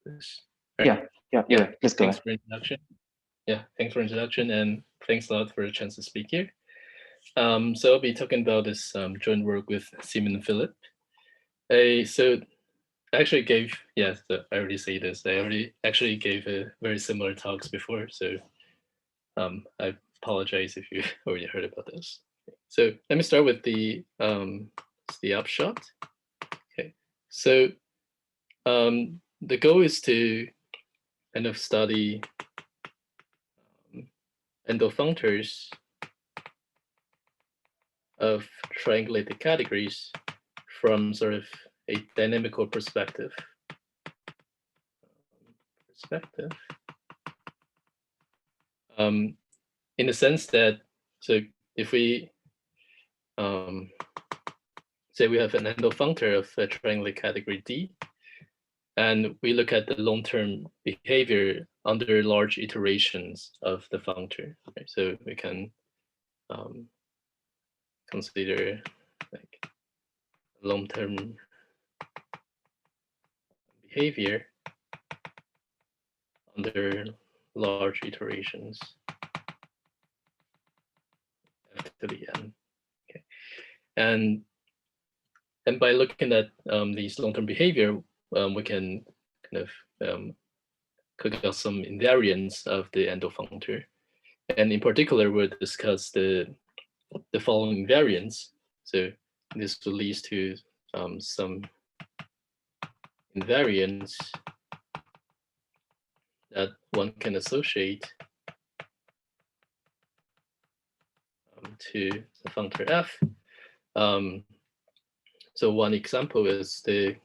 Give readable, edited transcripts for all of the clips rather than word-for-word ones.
this. Right. Yeah. Please go ahead. Thanks for introduction. Yeah, thanks for introduction, and thanks a lot for the chance to speak here. So I'll be talking about this joint work with Simion Filip. So I actually gave, so I already say this, I already actually gave very similar talks before, so I apologize if you already heard about this. So let me start with the upshot. Okay, so the goal is to kind of study endofunctors of triangulated categories from sort of a dynamical perspective. In the sense that, so if we say we have an endofunctor of a triangulated category D, and we look at the long-term behavior under large iterations of the functor, right? So we can consider like long-term behavior under large iterations f to the n. Okay, and by looking at these long-term behavior, we can kind of cook out some invariants of the endofunctor, and in particular, we'll discuss the following invariants. So this will lead to some invariants that one can associate to the functor f. So one example is the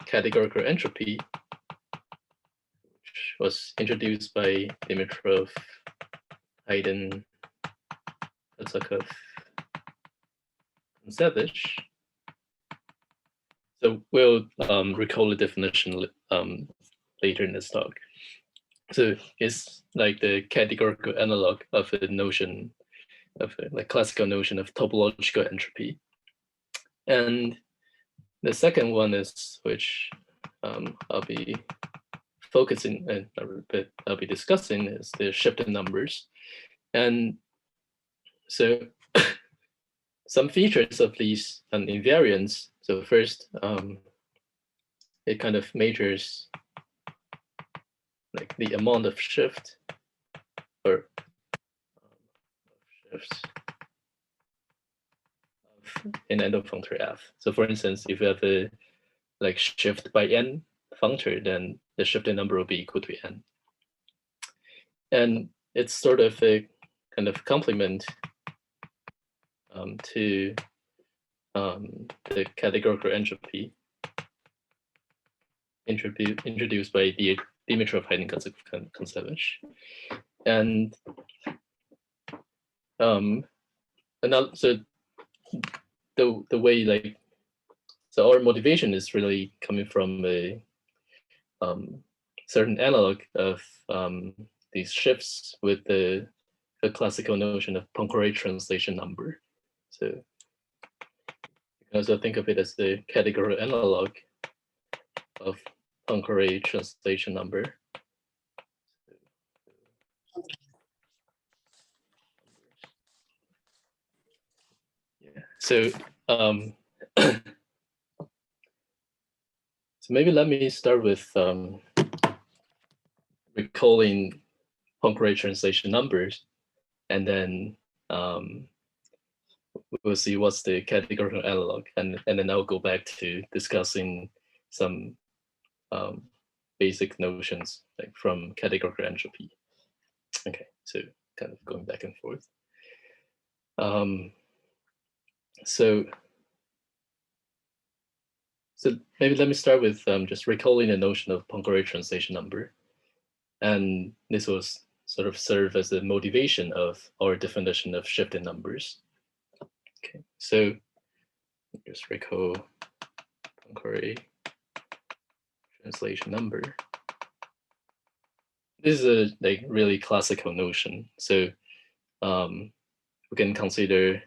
categorical entropy, which was introduced by Dimitrov, Haydn, Katsakov, and Savage. So we'll recall the definition later in this talk. So it's like the categorical analog of a notion of like classical notion of topological entropy. And the second one is, which I'll be focusing and I'll be discussing, is the shifted numbers. And so some features of these invariants. So first, it kind of measures like the amount of shift or shifts of an endofunctor f. So for instance, if you have a like shift by n functor, then the shifted number will be equal to n. And it's sort of a kind of complement to the categorical entropy introduced by Dimitrov, Haydn, Savage. And another, so the way like, so our motivation is really coming from a certain analog of these shifts with the classical notion of Poincare translation number. So you can also think of it as the categorical analog of Poincare translation number. Yeah. So so maybe let me start with recalling Poincare translation numbers, and then we'll see what's the categorical analog, and then I'll go back to discussing some basic notions like from categorical entropy. Okay, so kind of going back and forth. So maybe let me start with just recalling the notion of Poincare translation number, and this was sort of serve as the motivation of our definition of shifted numbers. Okay, so just recall Poincare translation number. This is a like really classical notion. So we can consider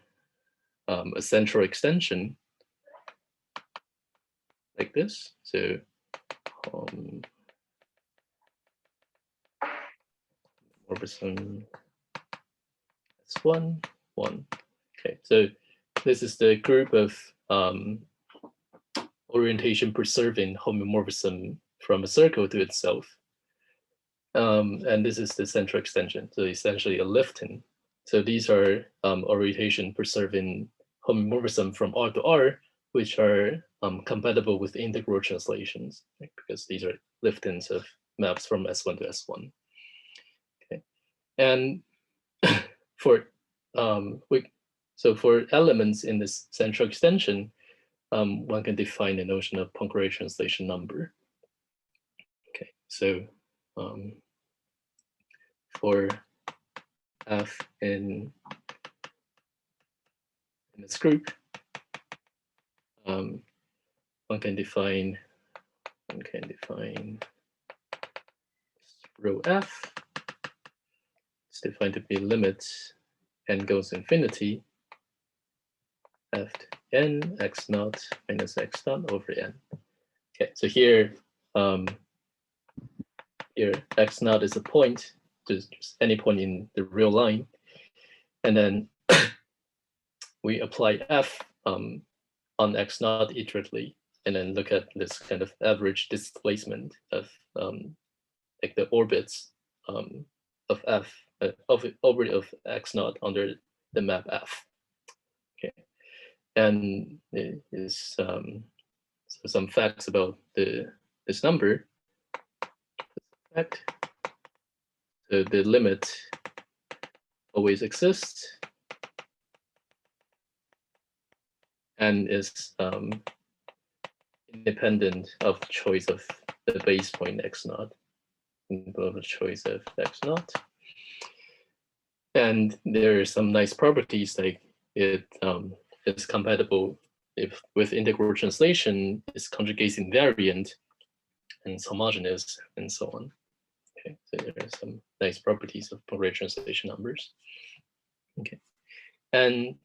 a central extension like this. So homomorphism S1, 1. Okay, so this is the group of orientation preserving homomorphism from a circle to itself. And this is the central extension, so essentially a lifting. So these are orientation preserving homomorphism from R to R, which are compatible with integral translations, right? Because these are liftings of maps from S1 to S1. Okay, and for for elements in this central extension, one can define the notion of Poincare translation number. Okay, so for F in this group, one can define rho F. It's defined to be limit n goes to infinity f n x naught minus x naught over n. Okay, so here x naught is a point, just any point in the real line, and then we apply f on x naught iteratively, and then look at this kind of average displacement of like the orbits of f of orbit of x naught under the map f. Okay, and it is so some facts about this number. Fact, so the limit always exists and is independent of the choice of the base point x naught, of the choice of x naught. And there are some nice properties, like it is compatible with integral translation, is conjugate invariant, and it's homogeneous, and so on. Okay, so there are some nice properties of Poincare translation numbers. Okay, and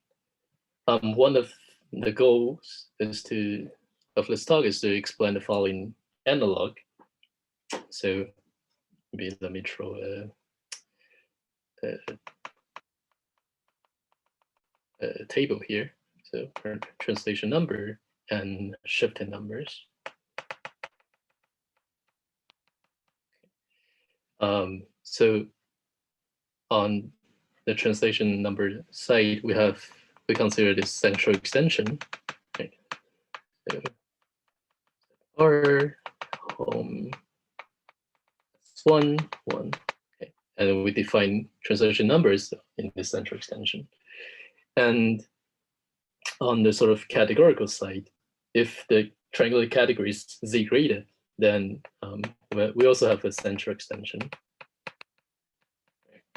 one of the goals of this talk is to explain the following analog. So maybe let me throw a table here. So for translation number and shifting numbers. So on the translation number side, we consider this central extension. Right? So R home S1, 1. Okay. And we define translation numbers in this central extension. And on the sort of categorical side, if the triangular category is Z-graded, then we also have a central extension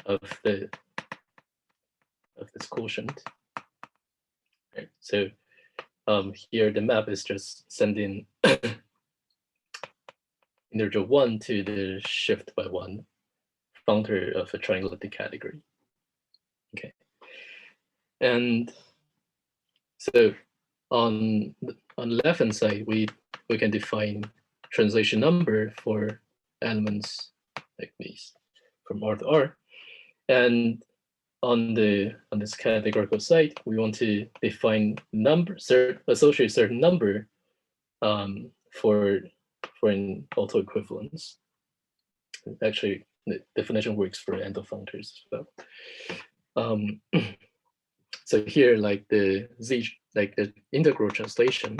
of this quotient. Right. So here the map is just sending integer 1 to the shift by 1 functor of a triangulated category. Okay, and so on the left hand side, we can define translation number for elements like these from R to R, and on this categorical side, we want to define associate certain number for an autoequivalence. Actually, the definition works for endofunctors as well. So here, like the integral translation,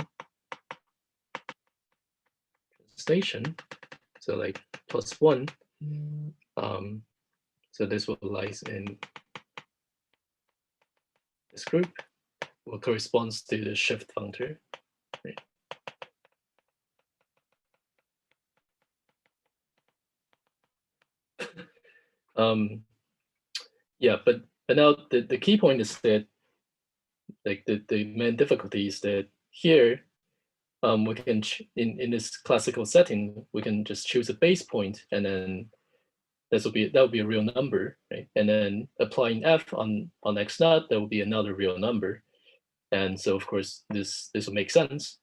so like +1. So this will lies in this group, will corresponds to the shift functor. Right? Yeah, but now the key point is that like the main difficulty is that here we can in this classical setting, we can just choose a base point, and then that will be a real number, right? And then applying f on x naught, that will be another real number. And so of course this will make sense.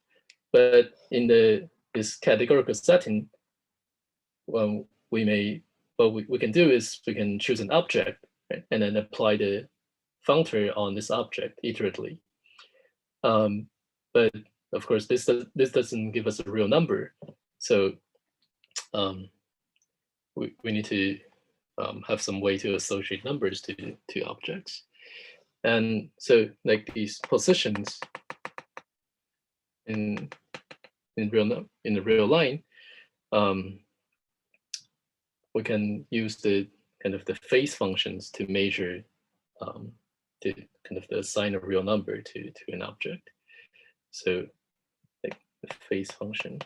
But in this categorical setting, well, we may what we can do is we can choose an object, right, and then apply the functor on this object iteratively. But of course, this doesn't give us a real number, so we need to have some way to associate numbers to objects. And so like these positions in the real line, we can use the kind of the phase functions to measure, to kind of assign a real number to an object. So like the phase function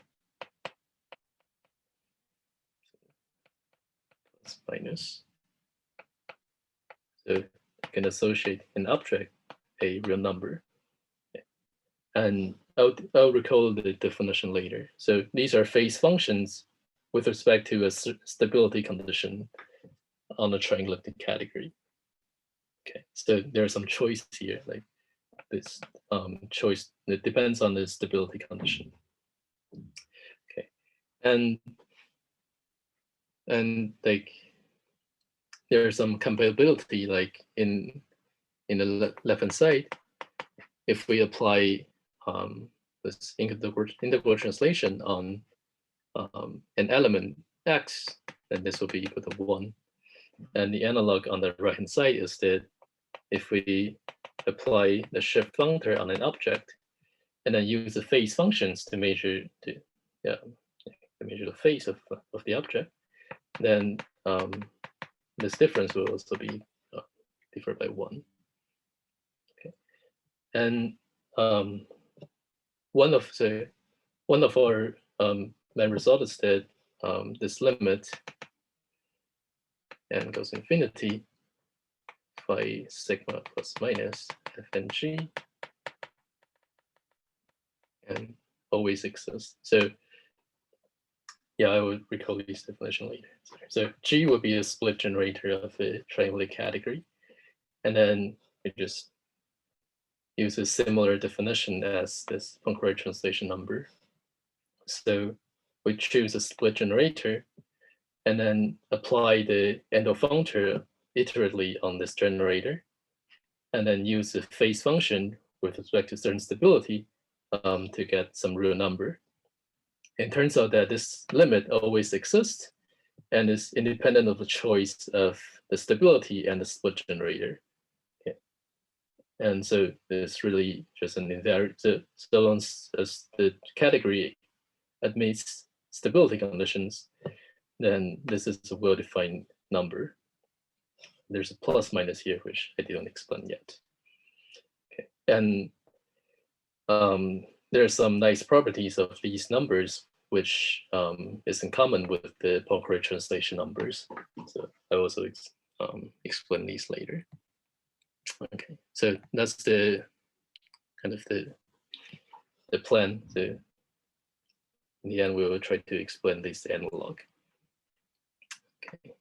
plus minus. So you can associate an object a real number. And I'll recall the definition later. So these are phase functions with respect to a stability condition on a triangulated category. Okay, so there's some choice here, like this choice that depends on the stability condition. Okay, and like there's some compatibility, like in the left-hand side, if we apply this integral translation on an element x, then this will be equal to 1. And the analog on the right-hand side is that if we apply the shift functor on an object and then use the phase functions to measure the phase of the object, then this difference will also be differed by 1. Okay, and one of our main result is that this limit n goes infinity by sigma plus minus fng and always exists. So yeah, I would recall this definition later. So G would be a split generator of a triangulated category, and then we just use a similar definition as this Poincare translation number. So we choose a split generator and then apply the endofunctor iteratively on this generator, and then use the phase function with respect to certain stability to get some real number. It turns out that this limit always exists and is independent of the choice of the stability and the split generator. Okay. And so it's really just an invariant. So long as the category admits stability conditions, then this is a well-defined number. There's a plus minus here, which I didn't explain yet. Okay. And there are some nice properties of these numbers, which is in common with the Poincare translation numbers. So I also explain these later. Okay, so that's the kind of the plan. In the end, we will try to explain this analog. Okay.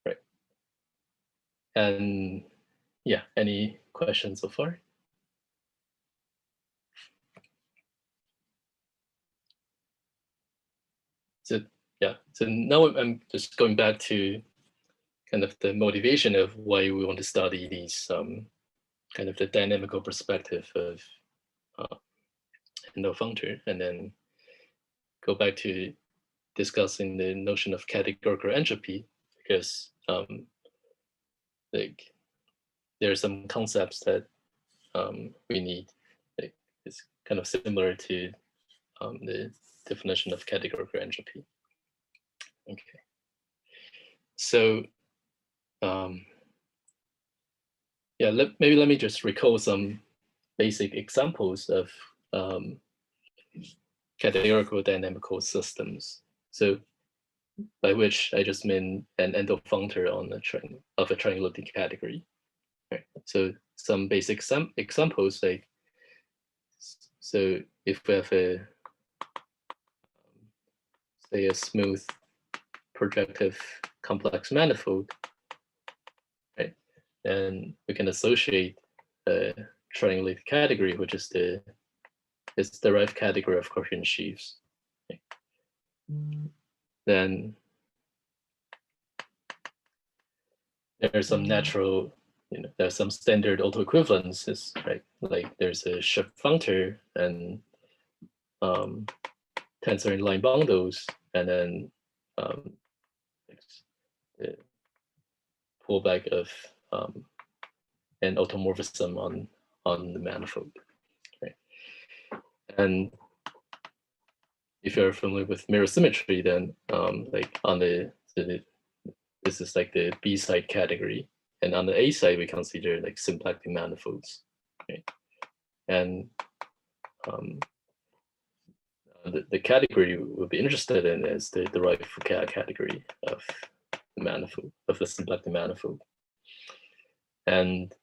Right. And yeah, any questions so far? So yeah, so now I'm just going back to kind of the motivation of why we want to study these kind of the dynamical perspective of endofunctor, and then go back to discussing the notion of categorical entropy, because like there are some concepts that we need. Like, it's kind of similar to the definition of categorical entropy. Okay, so yeah, maybe let me just recall some basic examples of categorical dynamical systems. So by which I just mean an endofunctor on a triangulated category. Right. So some basic examples, like, so if we have say a smooth projective complex manifold, right, then we can associate a triangulated category, which is the derived category of coherent sheaves. Okay. then there's some natural, there's some standard autoequivalences, right? Like there's a shift functor and tensor inline bundles, and then the pullback of an automorphism on the manifold, right? And if you're familiar with mirror symmetry, then like on this is like the B side category, and on the A side we consider like symplectic manifolds, right? And the category we'll be interested in is the derived Foucault category of the manifold, of the symplectic manifold. And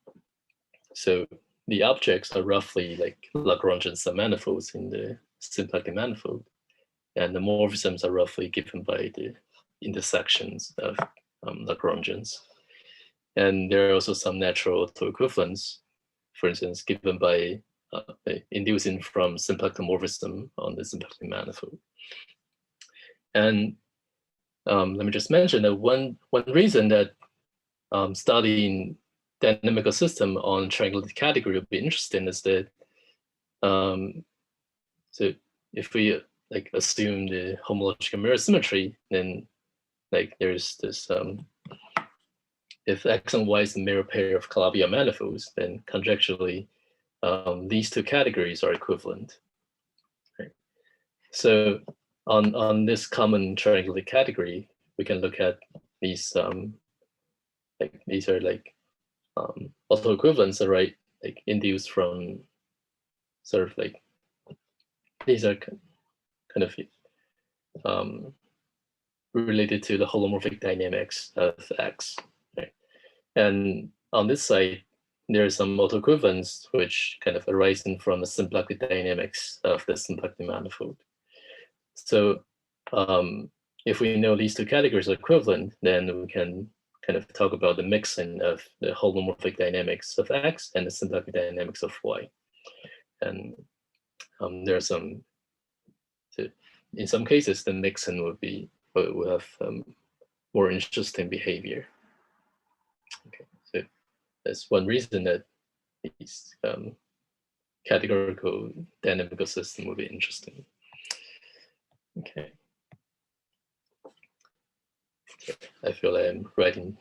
so the objects are roughly like Lagrangian submanifolds in the symplectic manifold, and the morphisms are roughly given by the intersections of Lagrangians. And there are also some natural autoequivalents, for instance, given by inducing from symplectic morphism on the symplectic manifold. And let me just mention that one reason that studying dynamical system on triangulated category would be interesting is that so if we like assume the homological mirror symmetry, then like there's this if X and Y is a mirror pair of Calabi-Yau manifolds, then conjecturally these two categories are equivalent. Right? So on this common triangulated category, we can look at these like these are like autoequivalents, right? Like induced from sort of like these are kind of related to the holomorphic dynamics of X, right? And on this side, there are some autoequivalents which kind of arising from the symplectic dynamics of the symplectic manifold. So if we know these two categories are equivalent, then we can kind of talk about the mixing of the holomorphic dynamics of X and the symplectic dynamics of Y. And there are some, so in some cases, the mixing will have more interesting behavior. Okay, so that's one reason that these categorical dynamical system will be interesting. Okay. I feel like I'm writing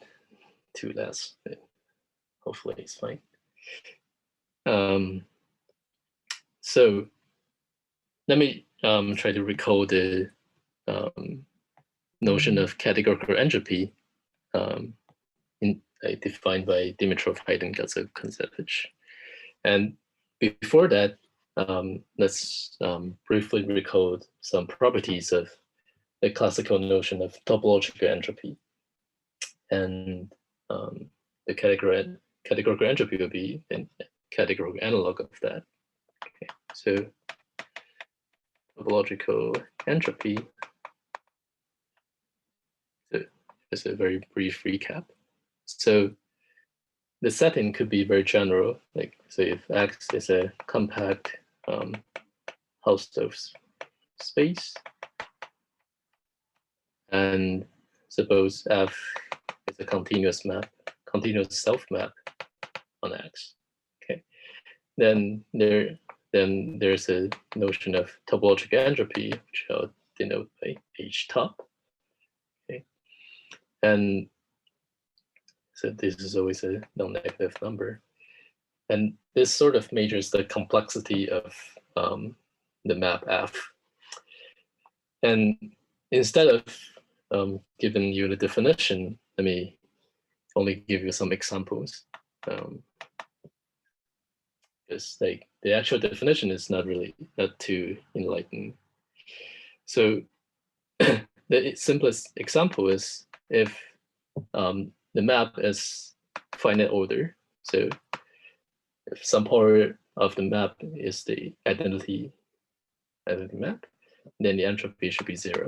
too less, but hopefully it's fine. So let me try to recall the notion of categorical entropy defined by Dimitrov, Haydn, Gatzov-Kontsevich. And before that, let's briefly recall some properties of the classical notion of topological entropy. And the categorical entropy will be a categorical analog of that. Okay. So topological entropy, so as a very brief recap. So the setting could be very general, like so if X is a compact Hausdorff space, and suppose F is a continuous self map on X. Okay, then there's a notion of topological entropy, which I'll denote by H top. Okay, and so this is always a non-negative number, and this sort of measures the complexity of the map F. And instead of giving you the definition, let me only give you some examples. Because like the actual definition is not too enlightening. So the simplest example is if the map is finite order. So if some part of the map is the identity map, then the entropy should be 0.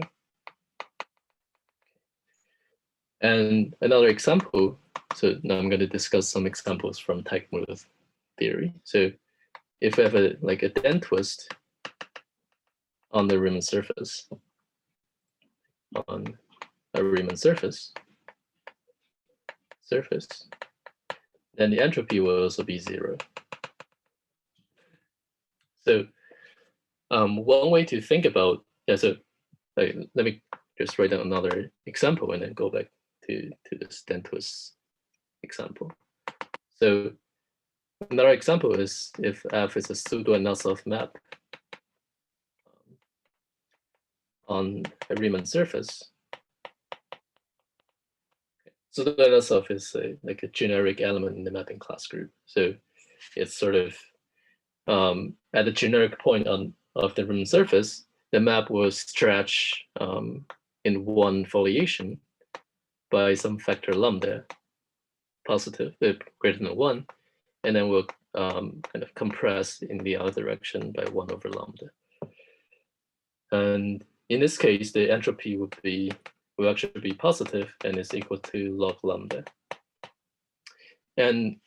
And another example, so now I'm going to discuss some examples from Teichmuller theory. So if we have a dent twist on the Riemann surface, on a Riemann surface, then the entropy will also be 0. So one way to think about, so let me just write down another example and then go back to this Dentwist example. So another example is if F is a pseudo-Anosov map on a Riemann surface. Pseudo-Anosov is like a generic element in the mapping class group. So it's sort of at a generic point of the Riemann surface, the map will stretch in one foliation by some factor lambda, positive, greater than 1, and then will kind of compress in the other direction by 1 over lambda. And in this case, the entropy will actually be positive and is equal to log lambda. And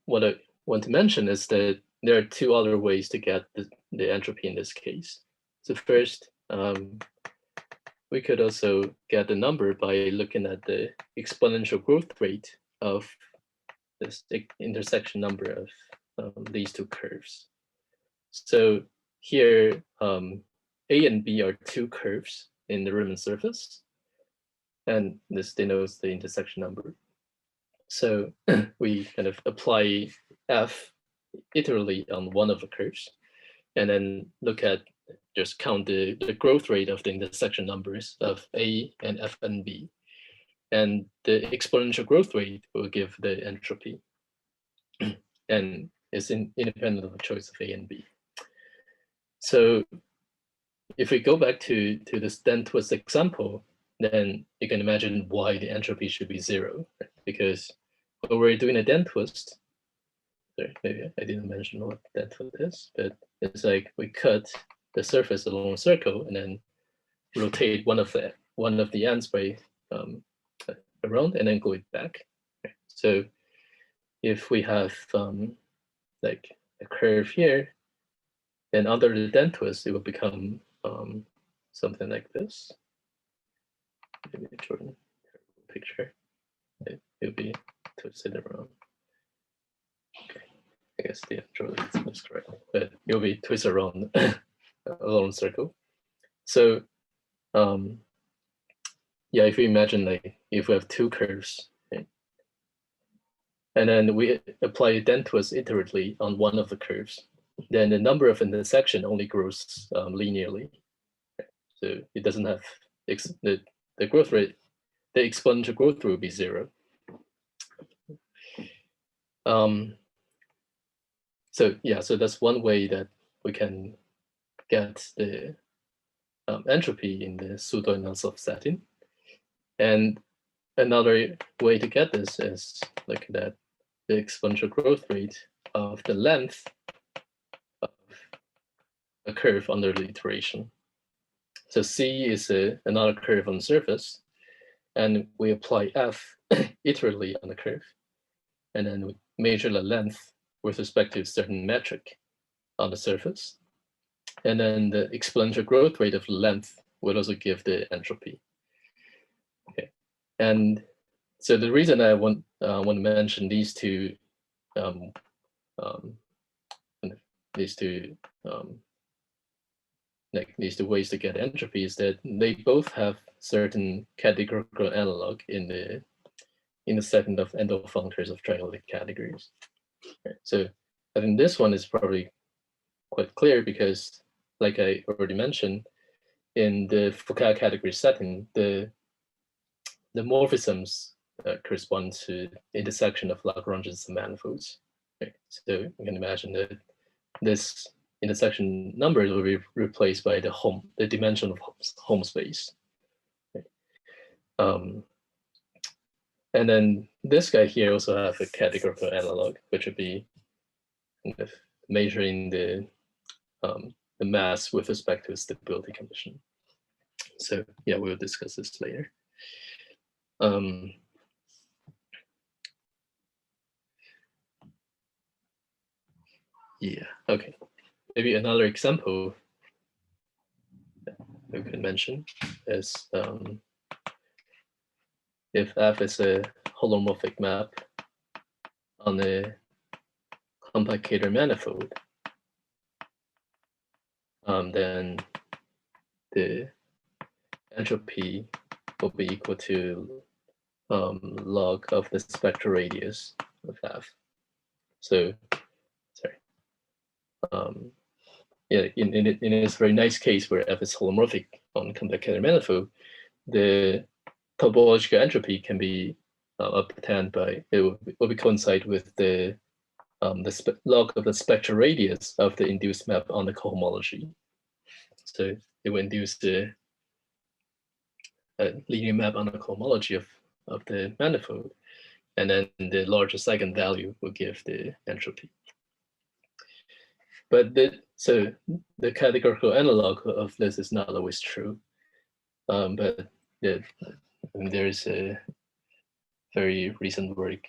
what I want to mention is that there are 2 other ways to get the entropy in this case. So first, we could also get the number by looking at the exponential growth rate of this intersection number of these 2 curves. So here, A and B are 2 curves in the Riemann surface, and this denotes the intersection number. So we kind of apply F iteratively on one of the curves, and then just count the growth rate of the intersection numbers of A and F and B. And the exponential growth rate will give the entropy, and is independent of the choice of A and B. So if we go back to this Dentwist example, then you can imagine why the entropy should be 0, right? Because when we're doing a Dentwist, maybe I didn't mention what Dentwist is, but it's like we cut the surface along a circle and then rotate one of the ends by around and then go it back. Right? So if we have like a curve here, then under the Dentwist, it will become something like this. Maybe a Jordan picture. It'll be twisted around. Okay. I guess the Jordan is correct, but it'll be twisted around along a circle. So yeah, if we imagine like if we have 2 curves, okay, and then we apply a Dentwist iteratively on one of the curves, then the number of intersection only grows linearly. So it doesn't have the growth rate, the exponential growth rate will be 0. So yeah, so that's one way that we can get the entropy in the pseudo-Anosov setting. And another way to get this is like that the exponential growth rate of the length of a curve under the iteration. So C is another curve on the surface, and we apply F iteratively on the curve, and then we measure the length with respect to a certain metric on the surface. And then the exponential growth rate of the length will also give the entropy. Okay, and so the reason I want to mention these two ways to get entropy is that they both have certain categorical analog in the setting of endofunctors of triangulated categories. Right. So I think this one is probably quite clear because, like I already mentioned, in the Foucault category setting, the morphisms correspond to intersection of Lagrange's manifolds. Right? So you can imagine that this intersection number will be replaced by the dimension of home space. Right? And then this guy here also have a categorical analog, which would be kind of measuring the mass with respect to a stability condition. So yeah, we'll discuss this later. Yeah, okay. Maybe another example. we could mention is if F is a holomorphic map on a complicator manifold, then the entropy will be equal to log of the spectral radius of F. So, sorry. Yeah, in this very nice case where F is holomorphic on complicator manifold, the topological entropy can be obtained by, it will be coincide with the log of the spectral radius of the induced map on the cohomology. So it will induce the linear map on the cohomology of the manifold, and then the largest eigenvalue will give the entropy. But so the categorical analog of this is not always true. But there is a very recent work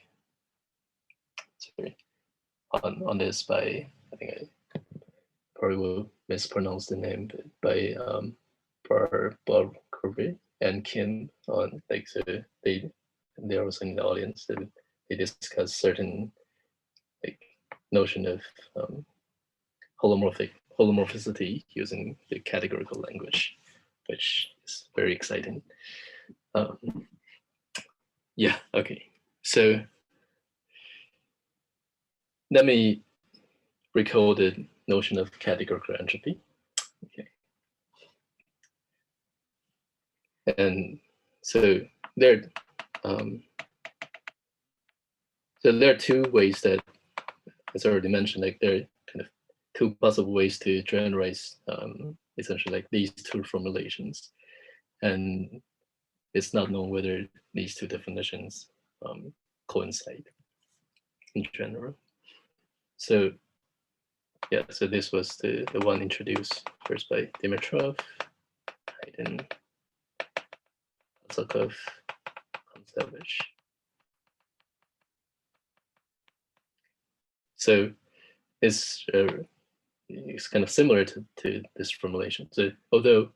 on this by, I think I probably will mispronounce the name, but by Berkeley and Kim on, like, so they're also in the audience. So they discuss certain, like, notion of holomorphicity using the categorical language, which is very exciting. Yeah, okay. So let me recall the notion of categorical entropy. Okay. And so there are two ways that, as I already mentioned, like there are kind of two possible ways to generalize essentially like these two formulations. And it's not known whether these two definitions coincide in general. So yeah, so this was the one introduced first by Dimitrov, Haydn, Kosakov, Kontsevich. So it's kind of similar to this formulation. So although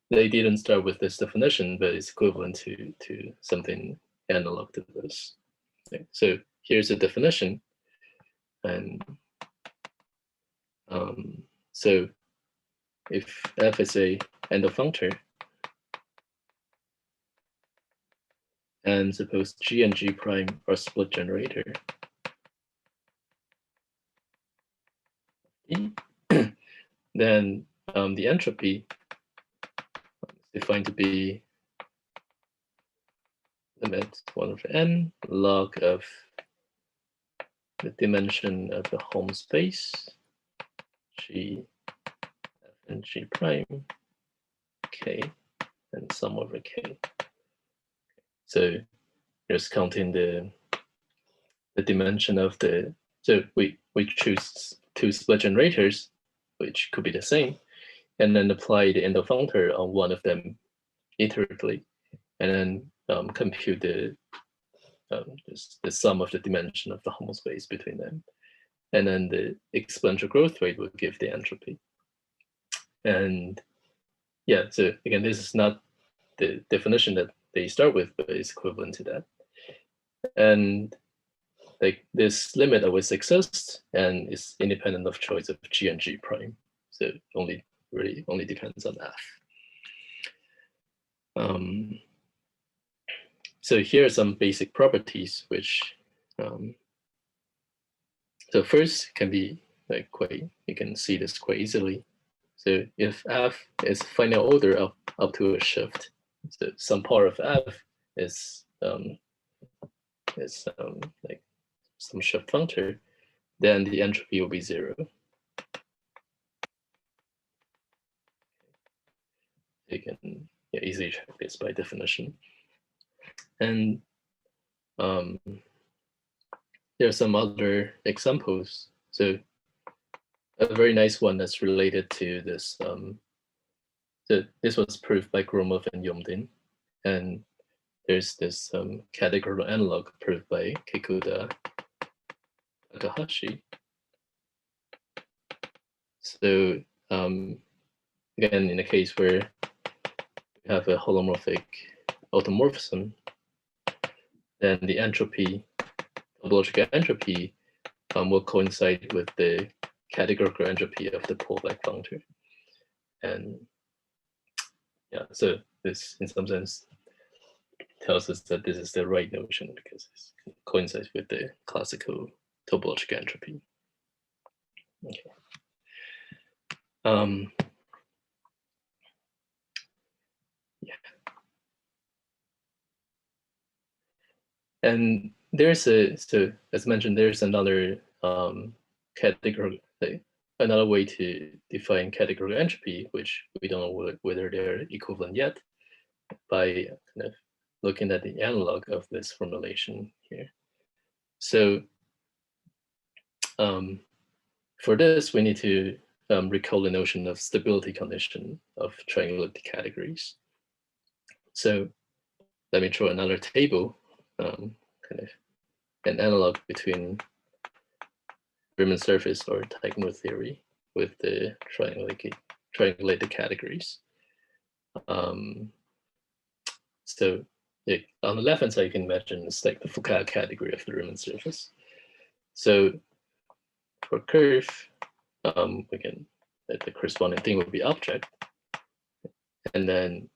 they didn't start with this definition, but it's equivalent to something analog to this. Okay. So here's the definition. And so if F is a endofunctor, and suppose G and G prime are split generator, then the entropy is defined to be limit 1 over n log of the dimension of the Helm space, G, F and G prime, K, and sum over K. So just counting the dimension of the, so we choose two split generators, which could be the same, and then apply the endofunctor on one of them iteratively, and then compute the sum of the dimension of the Helm space between them. And then the exponential growth rate will give the entropy. And yeah, so again, this is not the definition that they start with, but it's equivalent to that. And like this limit always exists and is independent of choice of G and G prime. So it really only depends on F. So here are some basic properties which, so first can be like you can see this quite easily. So if F is final order up to a shift, so some part of F is like some shift functor, then the entropy will be 0. You can easily check this by definition. And there are some other examples. So a very nice one that's related to this. This was proved by Gromov and Yomdin. And there's this categorical analog proved by Kikuta Takahashi. So again, in a case where have a holomorphic automorphism, then the entropy, topological entropy, will coincide with the categorical entropy of the pole-like functor. And yeah, so this in some sense tells us that this is the right notion because it coincides with the classical topological entropy. Okay. Yeah. And there's so as mentioned, there's another categorical, another way to define categorical entropy, which we don't know whether they're equivalent yet, by kind of looking at the analog of this formulation here. So for this, we need to recall the notion of stability condition of triangulated categories. So let me draw another table, kind of an analog between Riemann surface or diagonal theory with the triangulated categories. So on the left-hand side, you can imagine it's like the Foucault category of the Riemann surface. So for curve, we can, the corresponding thing would be object. And then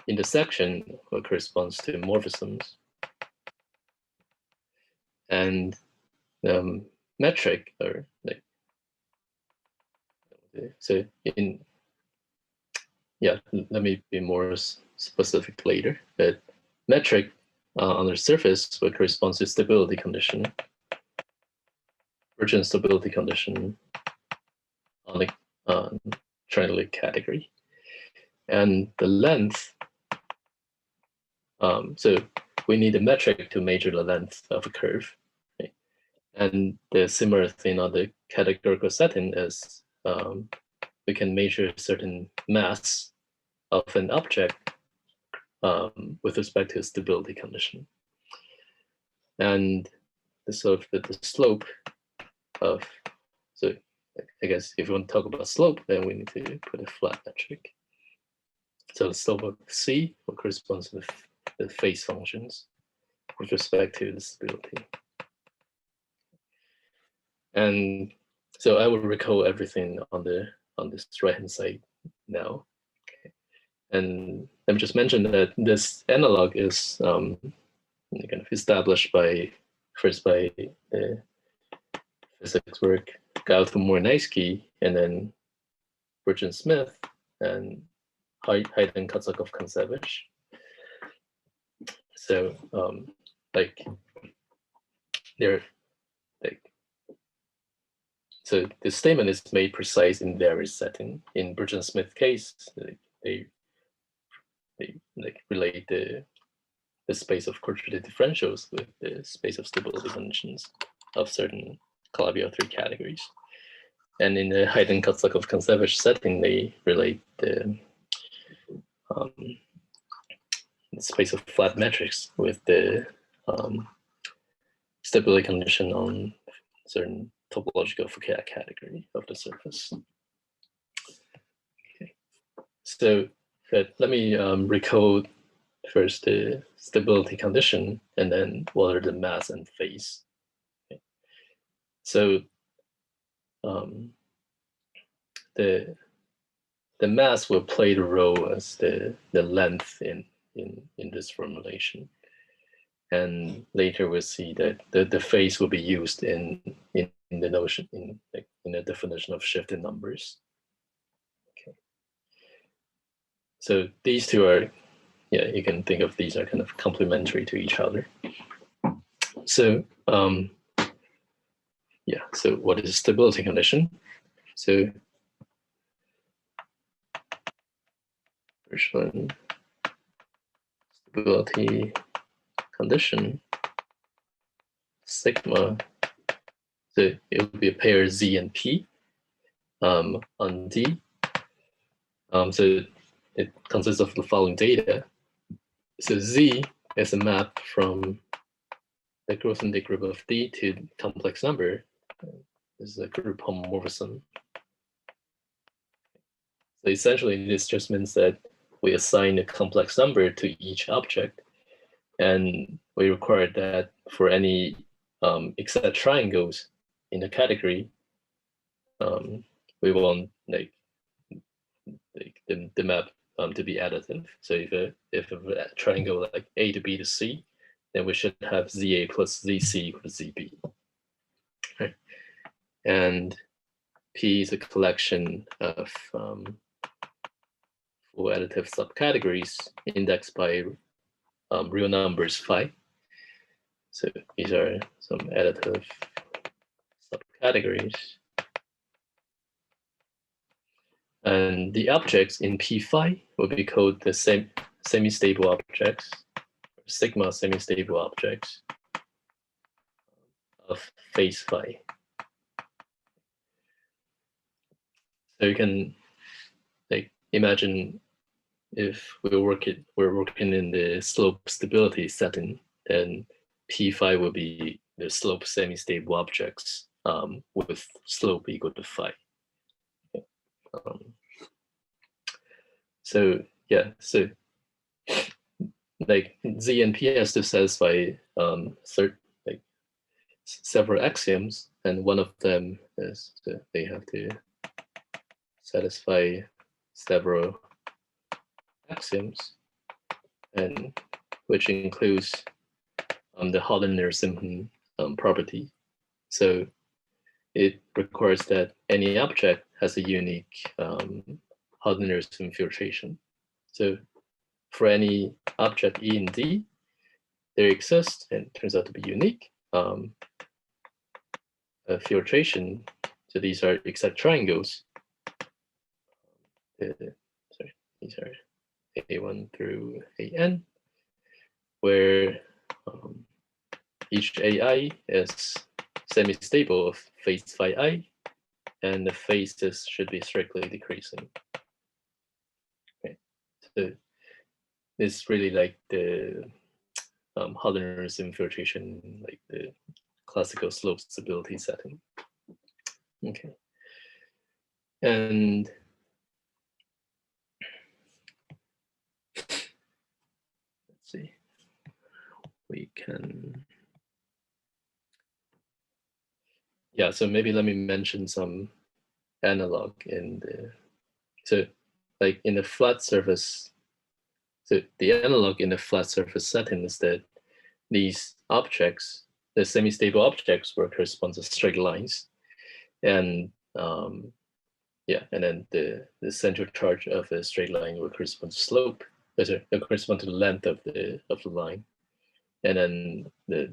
intersection, what corresponds to morphisms. And metric, or like, so in, yeah, let me be more specific later, but metric on the surface what corresponds to stability condition, Virgin stability condition on the triangulated category. And the length, so we need a metric to measure the length of a curve. Okay? And the similar thing on the categorical setting is we can measure certain mass of an object with respect to a stability condition. And the sort of the slope of, so I guess if you want to talk about slope, then we need to put a flat metric. So the slope of C will correspond to the phase functions with respect to the stability. And so I will recall everything on this right-hand side now. Okay. And let me just mention that this analog is kind of established first by the physics work Galton-Moranesky, and then Burton Smith, and Hayden Katsakov-Kontsevich. So like they're like, so the statement is made precise in various settings. In Burton Smith case, they like relate the space of quadratic differentials with the space of stability conditions of certain Calabi-Yau 3 categories. And in the Hayden Katsakov-Kontsevich setting, they relate the space of flat metrics with the stability condition on certain topological Foucault category of the surface. Okay, so let me recode first the stability condition, and then what are the mass and phase. Okay. So the mass will play the role as the length in this formulation, and later we'll see that the phase will be used in the notion in the definition of shifted numbers. Okay, so these two are, yeah, you can think of these are kind of complementary to each other. So yeah, so what is stability condition? So first one, stability condition sigma, so it would be a pair Z and P on D. So it consists of the following data. So Z is a map from the Grothendieck group of D to complex number. This is a group homomorphism. So essentially, this just means that we assign a complex number to each object, and we require that for any exact triangles in the category, we want the map to be additive. So if a triangle like A to B to C, then we should have ZA plus ZC equals ZB. Right? And P is a collection of full additive subcategories indexed by real numbers phi. So these are some additive subcategories. And the objects in P phi will be called the semi-stable objects, sigma semi-stable objects of phase phi. So you can imagine if we're working in the slope stability setting, then P phi will be the slope semi-stable objects with slope equal to phi. So Z and P has to satisfy several axioms, and one of them is they have to satisfy several axioms, and which includes the Hoddener-Simon property. So it requires that any object has a unique Hoddener-Simon filtration. So for any object E and D, there exists, and it turns out to be unique, a filtration. So these are exact triangles. These are A1 through AN, where each AI is semi-stable of phase phi I, and the phases should be strictly decreasing. Okay. So it's really like the Hoddener's infiltration, like the classical slope stability setting. Okay. And let's see, we can, yeah, so maybe let me mention some analog in the, so like in the flat surface, so the analog in the flat surface setting is that these objects, the semi-stable objects, will correspond to straight lines, and yeah, and then the central charge of a straight line will correspond to slope. It will correspond to the length of the line, and then the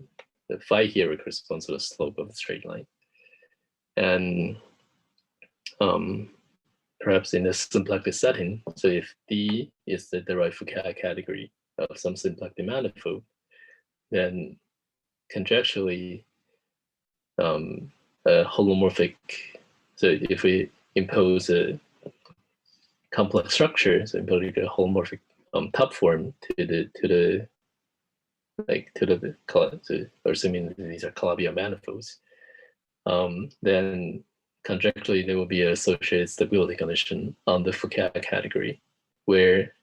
phi here will correspond to the slope of the straight line. And perhaps in a symplectic setting, so if D is the derived Foucault category of some symplectic manifold, then conjecturally a holomorphic, so if we impose a complex structure, so impose a holomorphic top form to the or assuming these are Calabi manifolds, then conjecturally there will be an associated stability condition on the Foucault category, where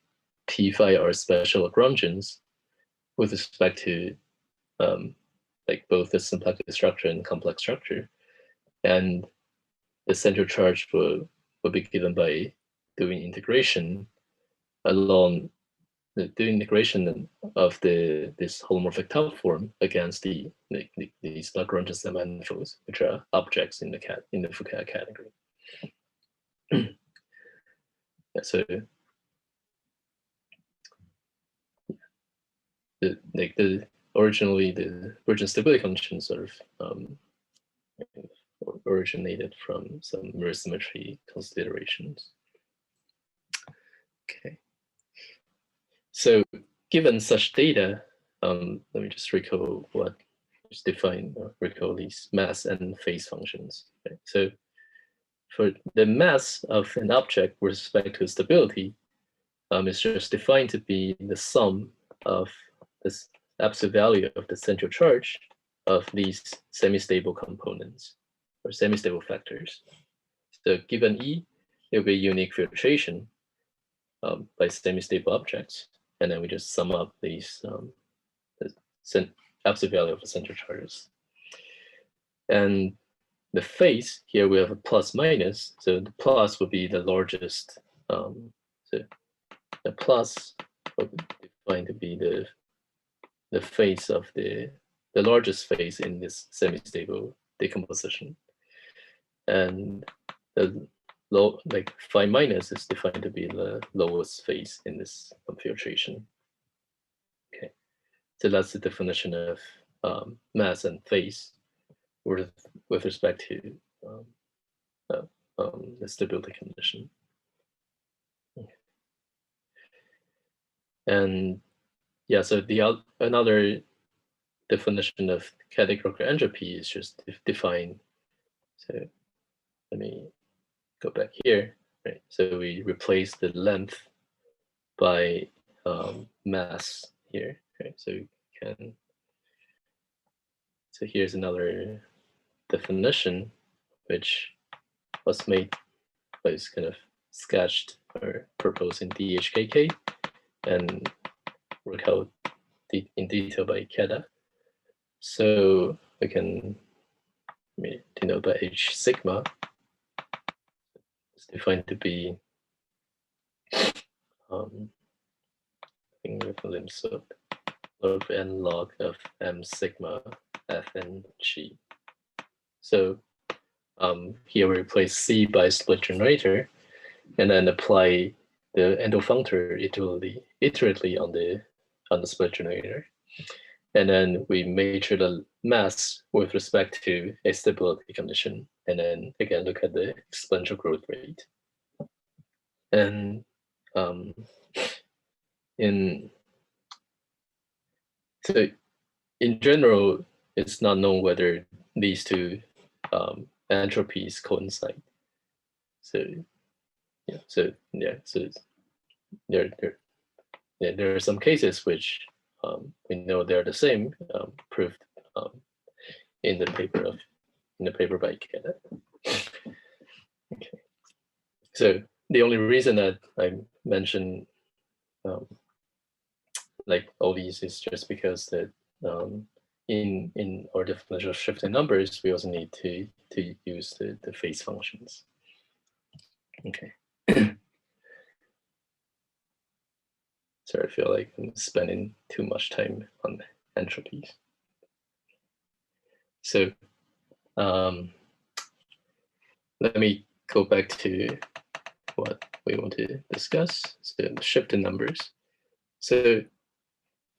P phi are special Lagrangians with respect to like both the symplectic structure and complex structure, and the central charge will be given by doing integration along the integration of this holomorphic top form against these Lagrangian manifolds, which are objects in the Foucault category. Yeah, so originally the origin stability condition sort of originated from some mirror symmetry considerations. Okay. So given such data, let me just recall recall these mass and phase functions. Okay? So for the mass of an object with respect to stability, is just defined to be the sum of this absolute value of the central charge of these semi-stable components or semi-stable factors. So given E, it will be a unique filtration by semi-stable objects, and then we just sum up these the absolute value of the central charges. And the phase here we have a plus minus, so the plus would be the largest. So the plus would be defined to be the phase of the largest phase in this semi-stable decomposition, and the low, like phi minus, is defined to be the lowest phase in this filtration. Okay, so that's the definition of mass and phase with respect to the stability condition. Okay. And yeah, so another definition of categorical entropy is just define. So let me go back here. Right, so we replace the length by mass here. Right, so we can. So here's another definition, which was made, was kind of sketched or proposed in DHKK and worked out in detail by Keda. So we can denote by H sigma. It's defined to be I think with limits of n log of m sigma fn g. So here we replace C by split generator, and then apply the endofunctor iteratively on the split generator, and then we measure the mass with respect to a stability condition, and then again look at the exponential growth rate. And so in general, it's not known whether these two entropies coincide. So there are some cases which we know they're the same, proved in the paper by Keda. Okay, so the only reason that I mentioned like all these is just because that in our definition of shifting numbers, we also need to use the phase functions. Okay. So I feel like I'm spending too much time on entropies. So let me go back to what we want to discuss. So shifting numbers. So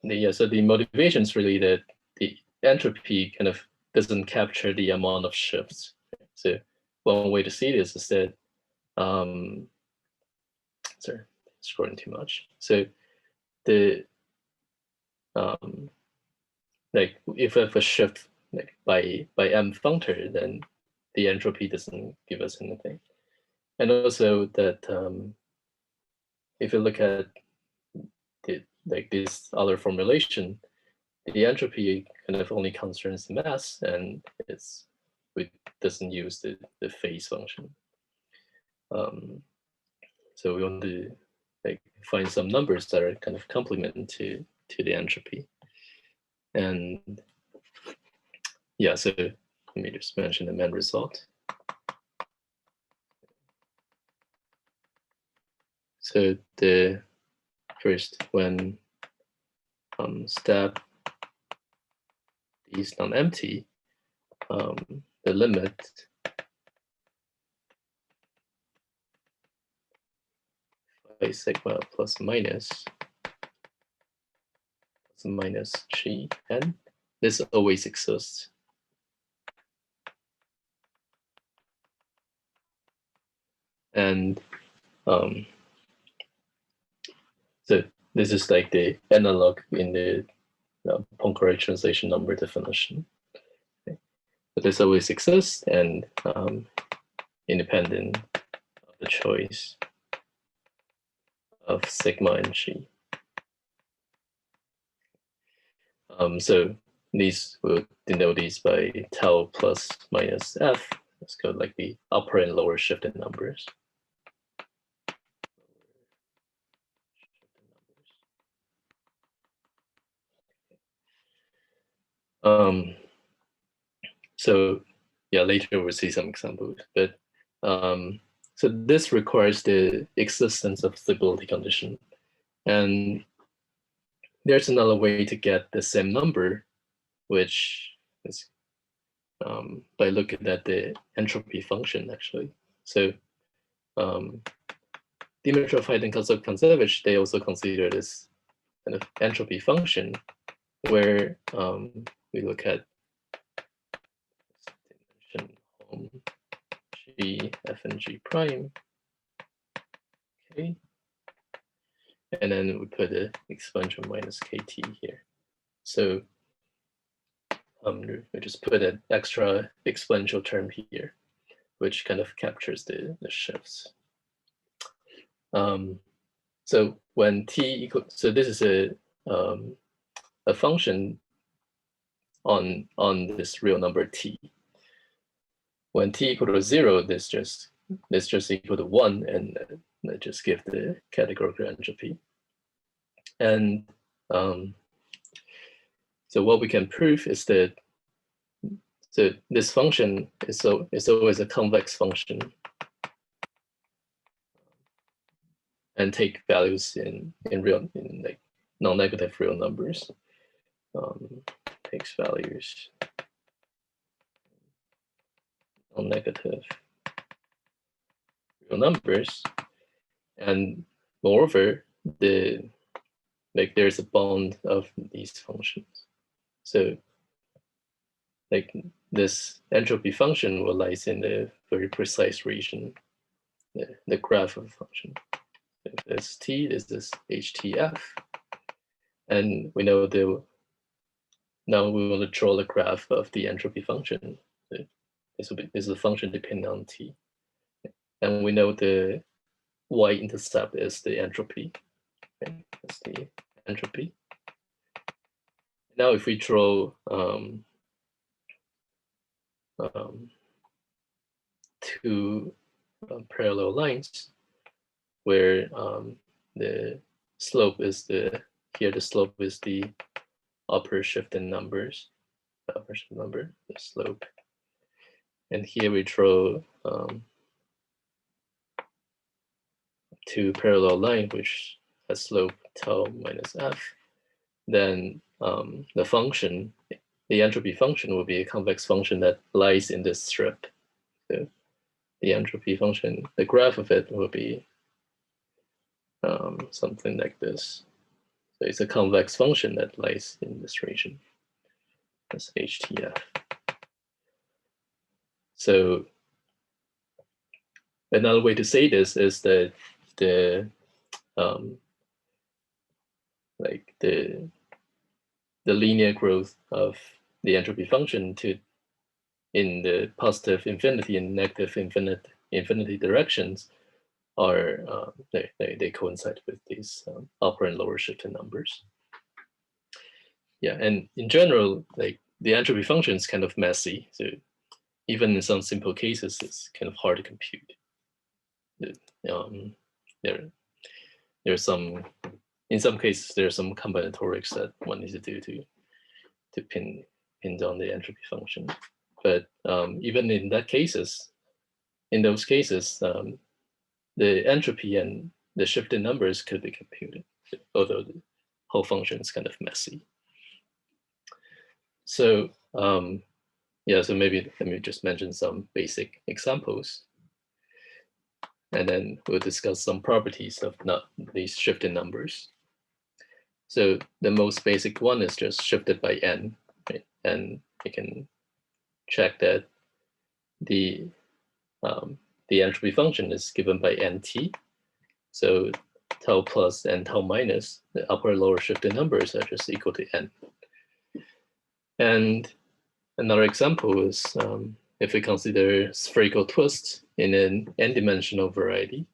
the motivation is really that the entropy kind of doesn't capture the amount of shifts. So one way to see this is that, sorry, scrolling too much. So the like if I have a shift like by m functor, then the entropy doesn't give us anything. And also that if you look at like this other formulation, the entropy kind of only concerns the mass, and it doesn't use the phase function. So we want to like find some numbers that are kind of complement to the entropy. And yeah, so let me just mention the main result. So the first, when step is non-empty, the limit by sigma plus minus g n, this always exists. And so this is like the analog in the Poincare translation number definition. Okay. But this always exists and independent of the choice of sigma and g. So these will denote these by tau plus minus f. Let's go like the upper and lower shifted numbers. So yeah, later we'll see some examples, but so this requires the existence of stability condition. And there's another way to get the same number, which is by looking at the entropy function, actually. So Dimitrov, Haidt, and Kontsevich, they also consider this kind of entropy function, where we look at G, F, and G prime. Okay. And then we put the exponential minus KT here. So we just put an extra exponential term here, which kind of captures the shifts. So when t equals, so this is a function on this real number t. When t equal to 0, this just equal to 1, and just give the categorical entropy. And so what we can prove is that this function is always a convex function, and take values in like non-negative real numbers. Takes values non-negative real numbers, and moreover, there's a bound of these functions. So like this entropy function will lies in a very precise region, the graph of the function. If this t, this is HTF, and we know now we want to draw the graph of the entropy function. This is a function depending on t, and we know the y-intercept is the entropy. Okay? That's the entropy. Now, if we draw two parallel lines, where the slope is the upper shifting numbers, the slope, and here we draw two parallel lines which has slope tau minus f. Then the entropy function will be a convex function that lies in this strip. So the entropy function, the graph of it will be something like this. So it's a convex function that lies in this region. That's HTF. So another way to say this is that the linear growth of the entropy function in the positive infinity and negative infinity directions are they coincide with these upper and lower shifting numbers. Yeah, and in general, like the entropy function is kind of messy. So even in some simple cases, it's kind of hard to compute. There's some, in some cases, there's some combinatorics that one needs to do to pin down the entropy function. But even in those cases, the entropy and the shifted numbers could be computed, although the whole function is kind of messy. So yeah, so maybe let me just mention some basic examples, and then we'll discuss some properties of these shifted numbers. So the most basic one is just shifted by n, right? And you can check that the entropy function is given by nt. So tau plus and tau minus, the upper and lower shifted numbers are just equal to n. And another example is if we consider spherical twists in an n-dimensional variety,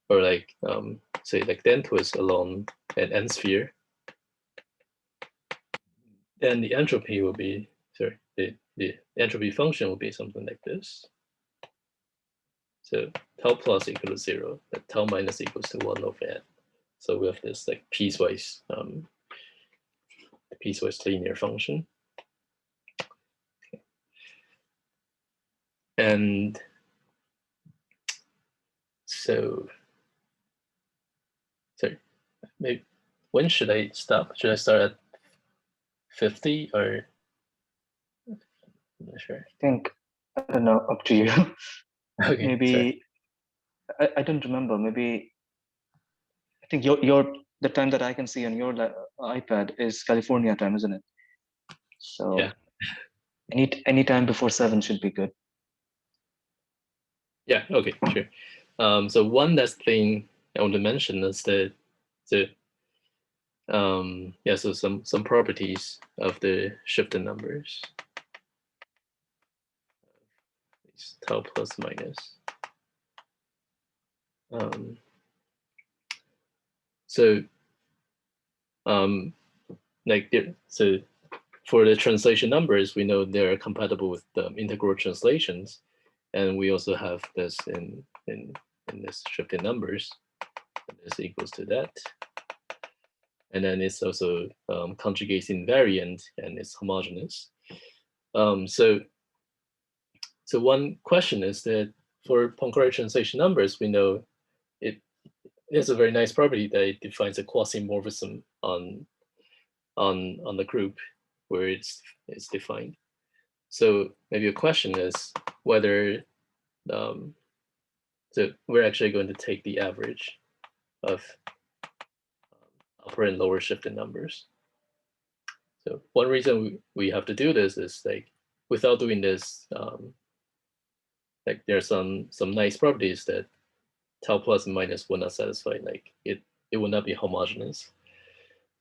or like say like den twist along an n sphere, then the entropy will be, the entropy function will be something like this. So tau plus equal to 0, but tau minus equals to 1 over n. So we have this like piecewise linear function. And so, sorry, maybe when should I stop? Should I start at 50 or? I'm not sure. I think, I don't know, up to you. Okay, maybe, I don't remember, maybe, I think the time that I can see on your iPad is California time, isn't it? So yeah. any time before 7 should be good. Yeah, okay, sure. So one last thing I want to mention is that so some properties of the shifted numbers. It's tau plus minus. So for the translation numbers, we know they're compatible with the integral translations, and we also have this in this shifted numbers. This equals to that. And then it's also conjugates invariant and it's homogeneous. So one question is that for Poincare translation numbers, we know it's a very nice property that it defines a quasi-isomorphism on the group where it's defined. So maybe a question is whether so we're actually going to take the average of upper and lower shifted numbers. So one reason we have to do this is like without doing this, like there are some nice properties that tau plus and minus will not satisfy. Like it will not be homogeneous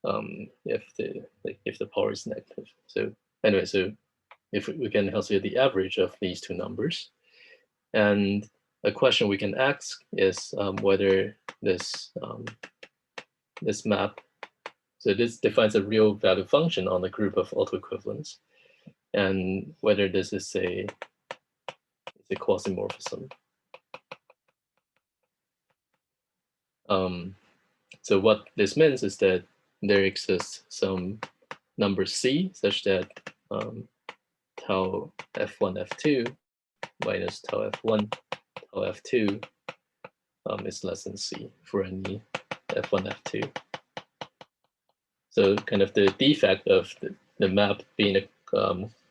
if the power is negative. So anyway, so if we can consider the average of these two numbers, and a question we can ask is whether this this map, so this defines a real value function on the group of autoequivalents, and whether this is a quasi-isomorphism. So what this means is that there exists some number C such that tau f1 f2 minus tau f1 tau f2 is less than C for any f1 f2. So kind of the defect of the map being a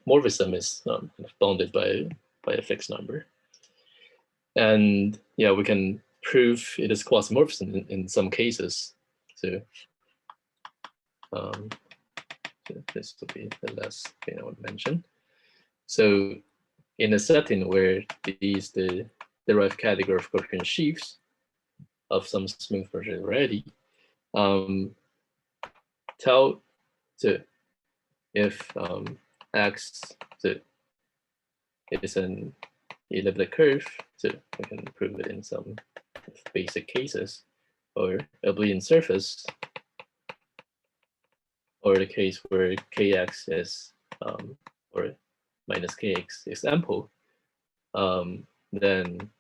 morphism is kind of bounded by a fixed number. And yeah, we can prove it is quasi-morphism in some cases. So, this will be the last thing I want to mention. So in a setting where the derived category of coherent sheaves of some smooth version already, tau, so if x is an elliptic curve, so we can prove it in some basic cases, or Euclidean surface, or the case where kx is or minus kx is ample, then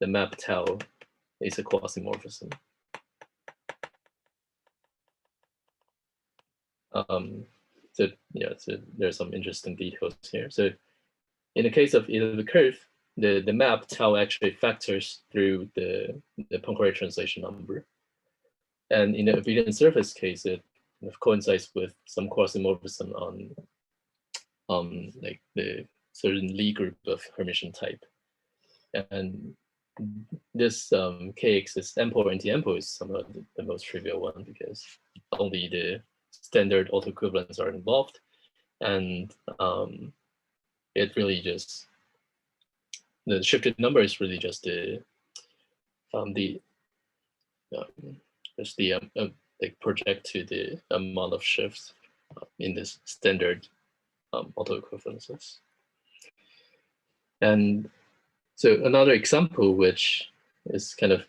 the map tau is a quasi-morphism. So yeah, so there's some interesting details here. So in the case of elliptic curve, the map tau actually factors through the Poincare translation number, and in the Euclidean surface case, it kind of coincides with some quasi-morphism on like the certain Lie group of Hermitian type, and this kx is ample or anti-ample is somehow the most trivial one because only the standard autoequivalents are involved, and it really just the shifted number is really just like project to the amount of shifts in this standard autoequivalences. And so another example which is kind of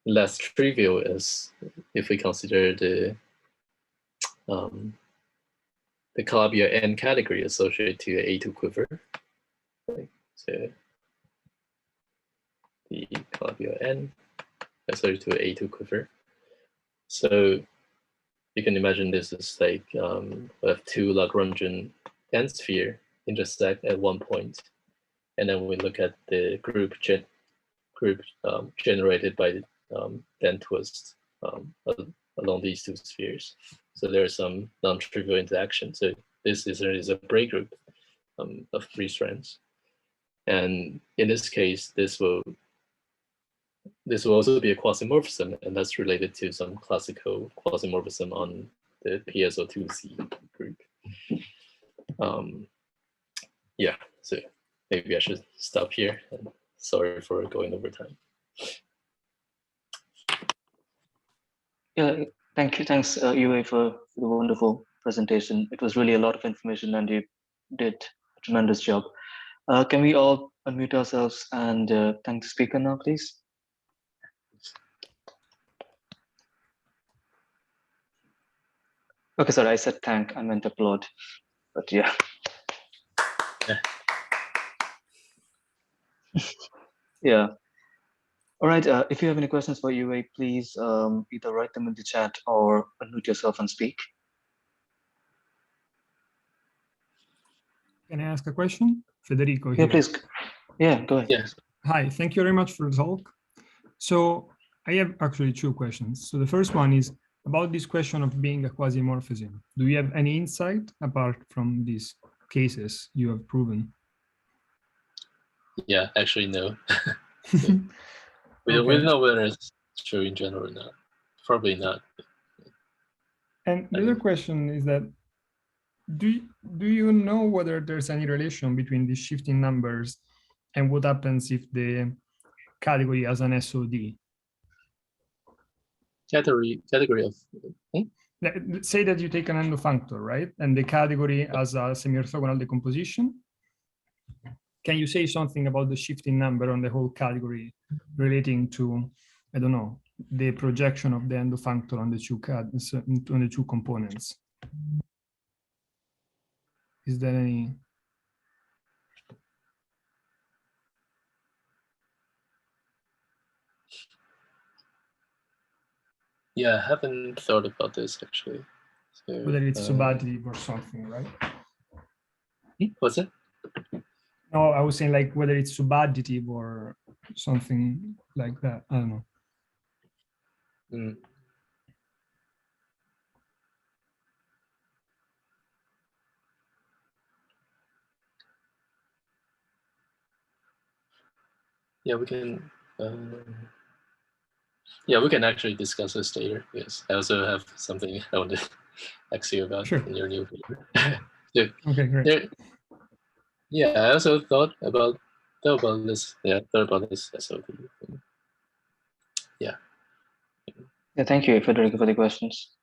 less trivial is if we consider the Calabi N category associated to A2 quiver. So the Calabi N associated to A2 quiver. So you can imagine this is like we have two Lagrangian n sphere intersect at one point, and then we look at the group generated by then twist along these two spheres. So there are some non-trivial interaction. So this is a break group of 3 strands. And in this case, this will also be a quasi-morphism, and that's related to some classical quasi-morphism on the PSO2Z group. Yeah, so maybe I should stop here. And sorry for going over time. Yeah, thank you. Thanks, Yu-Wei, for the wonderful presentation. It was really a lot of information, and you did a tremendous job. Can we all unmute ourselves and thank the speaker now, please? Okay, sorry, I said thank, I meant applaud, but yeah. Yeah. All right, if you have any questions for Yu-Wei, please either write them in the chat or unmute yourself and speak. Can I ask a question? Federico here. Yeah, please. Yeah, go ahead. Yes. Hi, thank you very much for the talk. So I have actually 2 questions. So the first one is about this question of being a quasi-morphism. Do you have any insight apart from these cases you have proven? Yeah, actually, no. So we don't know whether it's true in general or not. Probably not. And the other question is that, do you know whether there's any relation between these shifting numbers and what happens if the category has an SOD? Category of Let's say that you take an endofunctor, right? And the category has a semi-orthogonal decomposition. Can you say something about the shifting number on the whole category relating to, I don't know, the projection of the endofunctor on the two components? Is there any? Yeah, I haven't thought about this actually. So, Whether it's subadditive or something, right? What's it? No, I was saying like whether it's subadditive or something like that. I don't know. Mm. Yeah, we can. Yeah, we can actually discuss this later. Yes, I also have something I want to ask you about in your new paper. So, okay, great. Yeah, I also thought about this. Yeah, thought about this SOD. Yeah. Yeah, thank you, Federico, for the questions.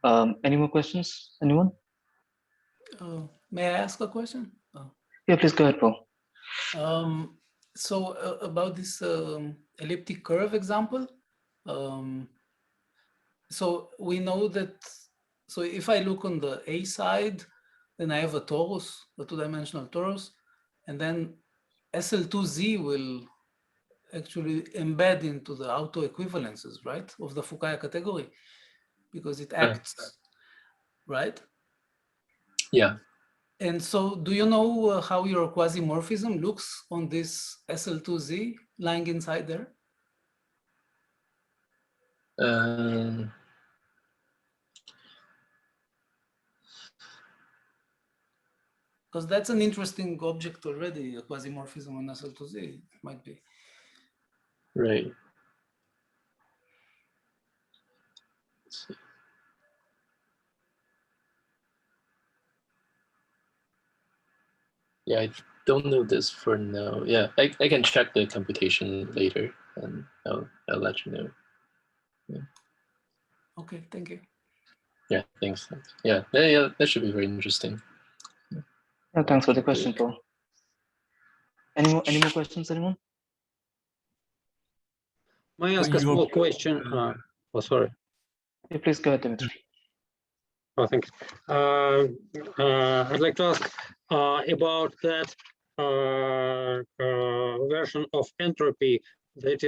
Any more questions? Anyone? May I ask a question? Yeah, please go ahead, Paul. So about this elliptic curve example, so we know that, so if I look on the A side, then I have a torus, a 2-dimensional torus, and then SL2Z will actually embed into the autoequivalences, right, of the Fukaya category, because it acts, right? Yeah. And so do you know how your quasi-morphism looks on this SL2Z lying inside there? Because that's an interesting object already, a quasi-morphism on SL2Z, it might be. Right. Let's see. Yeah, I don't know this for now. Yeah, I can check the computation later, and I'll let you know. Yeah. Okay, thank you. Yeah, thanks. Yeah, that should be very interesting. Yeah, thanks for the question, Paul. Any more questions, anyone? May I ask a small question? Oh, sorry. Yeah, please go ahead, Dimitri. Oh, thank you. I'd like to ask about that version of entropy that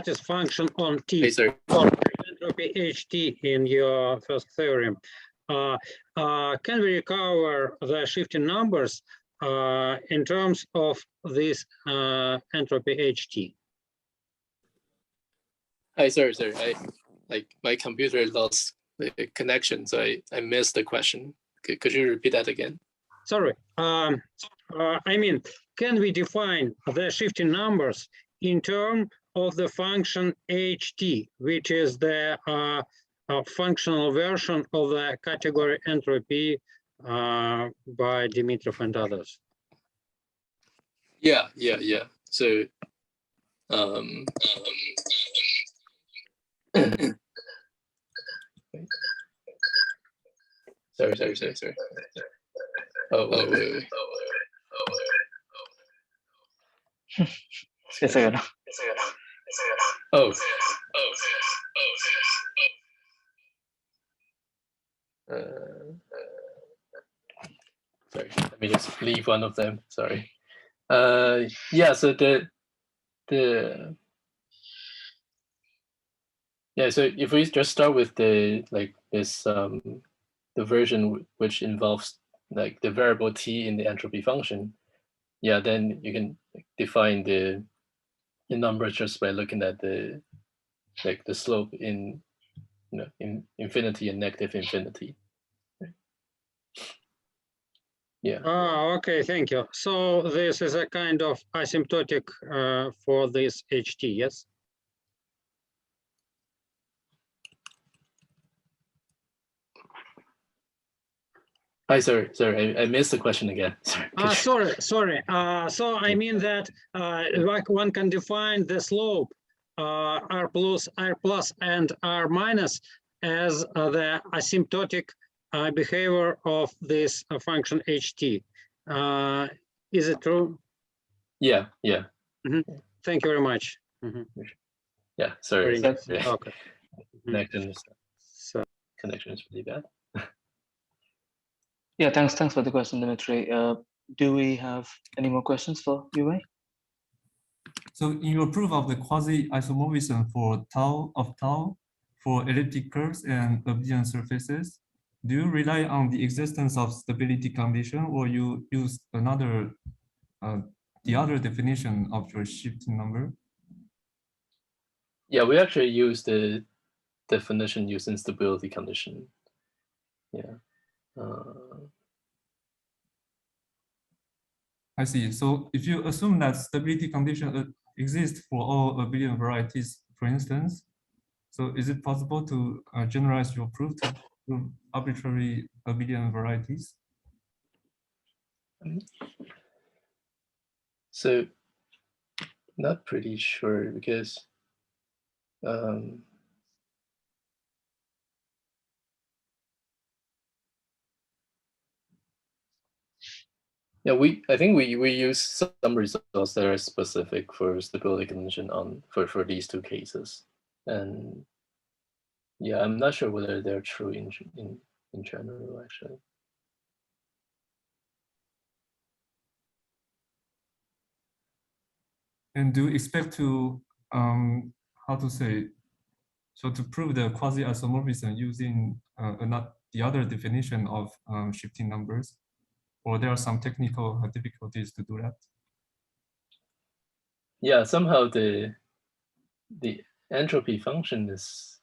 is function on T. Hey, sorry. Entropy HT in your first theorem. Can we recover the shifting numbers in terms of this entropy HT? Hi, sorry. My computer lost the connection, so I missed the question. Could you repeat that again? Sorry. I mean, can we define the shifting numbers in terms of the function HT, which is the functional version of the category entropy by Dimitrov and others? Yeah. So, sorry. Oh, wait. Yes, I know. Oh. Sorry, let me just leave one of them. Sorry. Yeah. So So if we just start with the version which involves like the variable t in the entropy function, yeah, then you can define the numbers just by looking at the slope in in infinity and negative infinity. Yeah. Okay, thank you. So this is a kind of asymptotic for this HT, yes? Hi, sorry, I missed the question again. Sorry. Sorry. So I mean that like one can define the slope r plus, and r minus as the asymptotic behavior of this function HT. Is it true? Yeah. Mm-hmm. Thank you very much. Mm-hmm. Yeah, sorry. Okay. Connection is really bad. Yeah, thanks for the question, Dimitri. Do we have any more questions for Yu-Wei? So in your proof of the quasi-isomorphism for tau for elliptic curves and abelian surfaces, do you rely on the existence of stability condition, or you use another the other definition of your shifting number? Yeah, we actually use the definition using stability condition. Yeah. I see. So if you assume that stability condition exists for all abelian varieties, for instance, so is it possible to generalize your proof to prove arbitrary abelian varieties? So, not pretty sure because yeah, I think we use some results that are specific for stability condition for these two cases, and yeah, I'm not sure whether they're true in general actually. And do you expect to how to say, so to prove the quasi-isomorphism using not the other definition of shifting numbers, or there are some technical difficulties to do that? Yeah, somehow the entropy function is,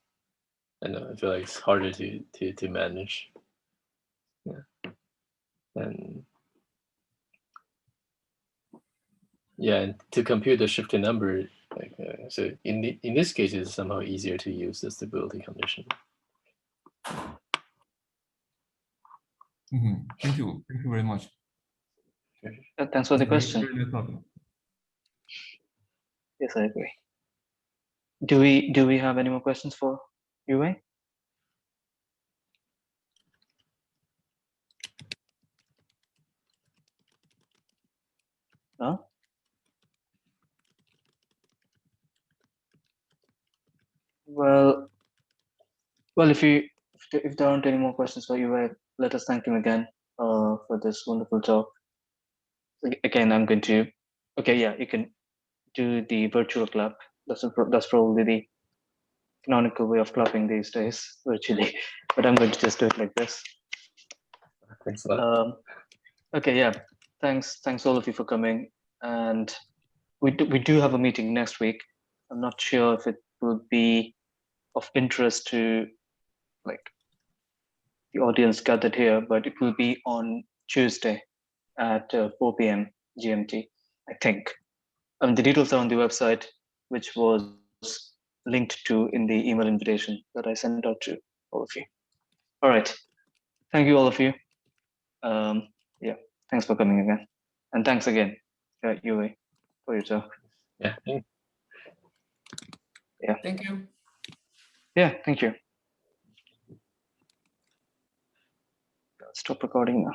I don't know, I feel like it's harder to manage. Yeah, and yeah, and to compute the shifting number, like so in this case, it's somehow easier to use the stability condition. Mm-hmm. Thank you very much. Thanks for the question. Very Yes, I agree. Do we have any more questions for Yu-Wei? No? Well, if there aren't any more questions for Yu-Wei, let us thank him again for this wonderful talk. Again, I'm going to. Okay, yeah, you can do the virtual clap. That's probably the canonical way of clapping these days, virtually. But I'm going to just do it like this. Thanks a lot. Okay, yeah. thanks all of you for coming. And we do have a meeting next week. I'm not sure if it will be of interest to like the audience gathered here, but it will be on Tuesday at 4 p.m. GMT, I think. The details are on the website, which was linked to in the email invitation that I sent out to all of you. All right. Thank you, all of you. Yeah, thanks for coming again. And thanks again, Yu-Wei, for your talk. Yeah. Yeah. Thank you. Yeah, thank you. Stop recording now.